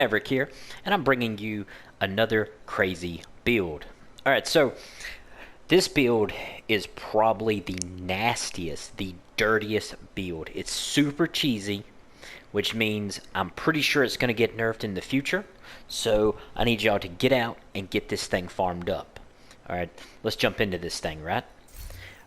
Maverick here, and I'm bringing you another crazy build. Alright, so this build is probably the nastiest, the dirtiest build. It's super cheesy, which means I'm pretty sure it's going to get nerfed in the future. So I need y'all to get out and get this thing farmed up. Alright, let's jump into this thing, right?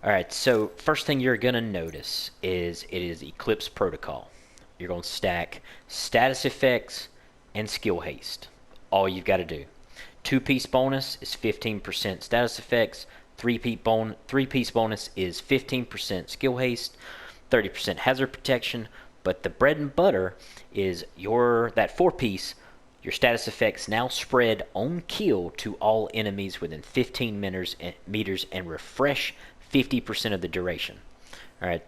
Alright, so first thing you're going to notice is it is Eclipse Protocol. You're going to stack status effects and skill haste. All you've got to do. 2-piece bonus is 15% status effects. 3-piece bonus is 15% skill haste, 30% hazard protection. But the bread and butter is that 4-piece. Your status effects now spread on kill to all enemies within 15 meters and refresh 50% of the duration. Alright,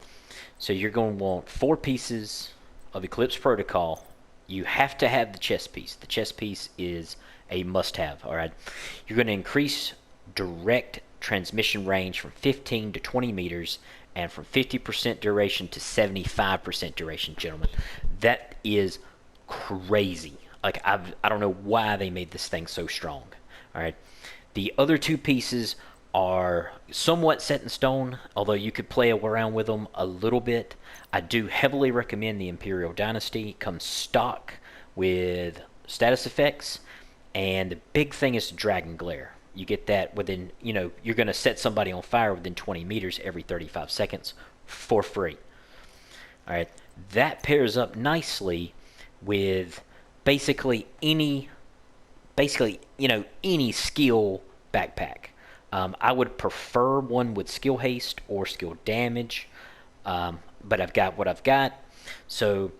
so you're going to want 4 pieces of Eclipse Protocol. You have to have the chest piece. The chest piece is a must-have. Alright, you're going to increase direct transmission range from 15 to 20 meters and from 50% duration to 75% duration, gentlemen. That is crazy. Like, I don't know why they made this thing so strong. Alright, the other 2 pieces are somewhat set in stone, although you could play around with them a little bit. I do heavily recommend the Imperial Dynasty. It comes stock with status effects, and the big thing is Dragon Glare. You get that within, you're going to set somebody on fire within 20 meters every 35 seconds for free. Alright, that pairs up nicely with basically any skill backpack. I would prefer one with skill haste or skill damage, but I've got what I've got. So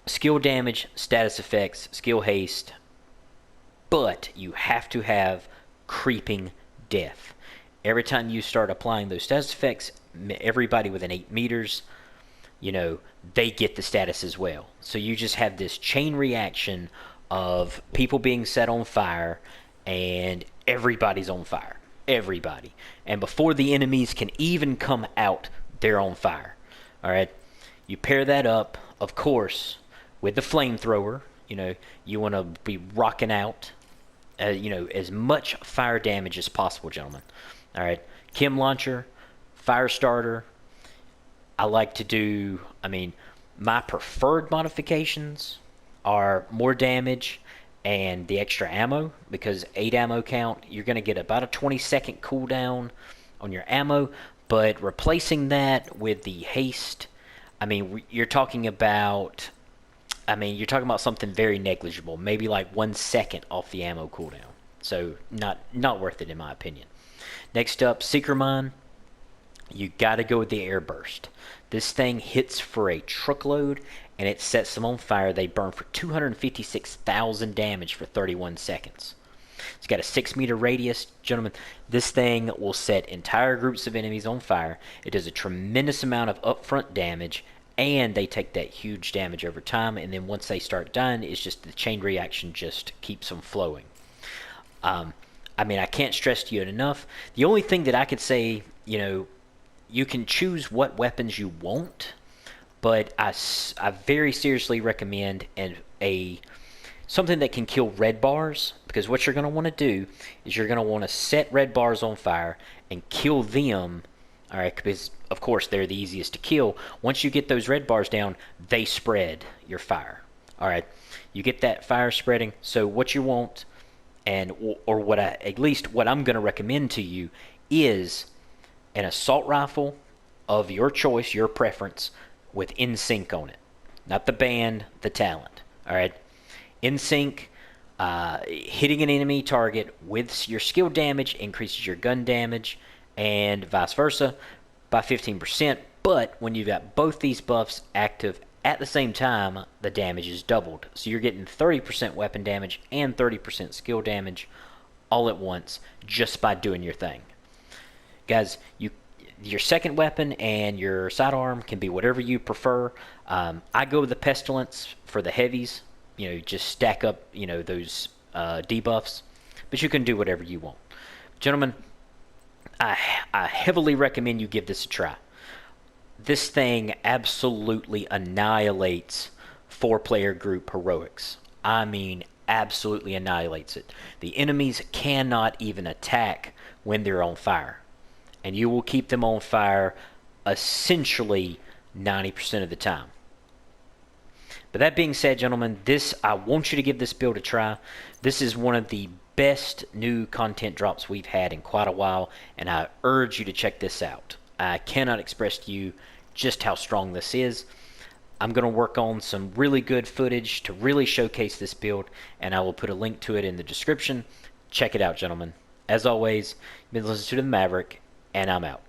skill damage, status effects, skill haste, but you have to have creeping death. Every time you start applying those status effects, everybody within 8 meters, they get the status as well. So you just have this chain reaction of people being set on fire, and everybody's on fire. Everybody. And before the enemies can even come out, they're on fire. Alright? You pair that up, of course, with the flamethrower. You want to be rocking out, as much fire damage as possible, gentlemen. Alright? Chem launcher, fire starter. I like to do, my preferred modifications are more damage and the extra ammo, because 8 ammo count, you're going to get about a 20-second cooldown on your ammo, but replacing that with the haste, you're talking about something very negligible, maybe like 1 second off the ammo cooldown. So not worth it in my opinion. Next up, Seeker Mine. You got to go with the air burst. This thing hits for a truckload, and it sets them on fire. They burn for 256,000 damage for 31 seconds. It's got a 6-meter radius. Gentlemen, this thing will set entire groups of enemies on fire. It does a tremendous amount of upfront damage, and they take that huge damage over time, and then once they start dying, it's just the chain reaction just keeps them flowing. I can't stress to you enough. The only thing that I could say, you can choose what weapons you want, but I very seriously recommend something that can kill red bars, because what you're going to want to do is you're going to want to set red bars on fire and kill them. Alright, because of course they're the easiest to kill. Once you get those red bars down, they spread your fire. Alright, you get that fire spreading. So what you want, or what I'm going to recommend to you, is an assault rifle of your choice, your preference, with NSYNC on it. Not the band, the talent. Alright? NSYNC, hitting an enemy target with your skill damage increases your gun damage, and vice versa, by 15%. But when you've got both these buffs active at the same time, the damage is doubled. So you're getting 30% weapon damage and 30% skill damage all at once just by doing your thing. Guys, your second weapon and your sidearm can be whatever you prefer. I go with the Pestilence for the heavies. Just stack up, those debuffs. But you can do whatever you want. Gentlemen, I heavily recommend you give this a try. This thing absolutely annihilates 4-player group heroics. absolutely annihilates it. The enemies cannot even attack when they're on fire, and you will keep them on fire essentially 90% of the time. But that being said, gentlemen, I want you to give this build a try. This is one of the best new content drops we've had in quite a while, and I urge you to check this out. I cannot express to you just how strong this is. I'm going to work on some really good footage to really showcase this build, and I will put a link to it in the description. Check it out, gentlemen. As always, you've been listening to the Maverick, and I'm out.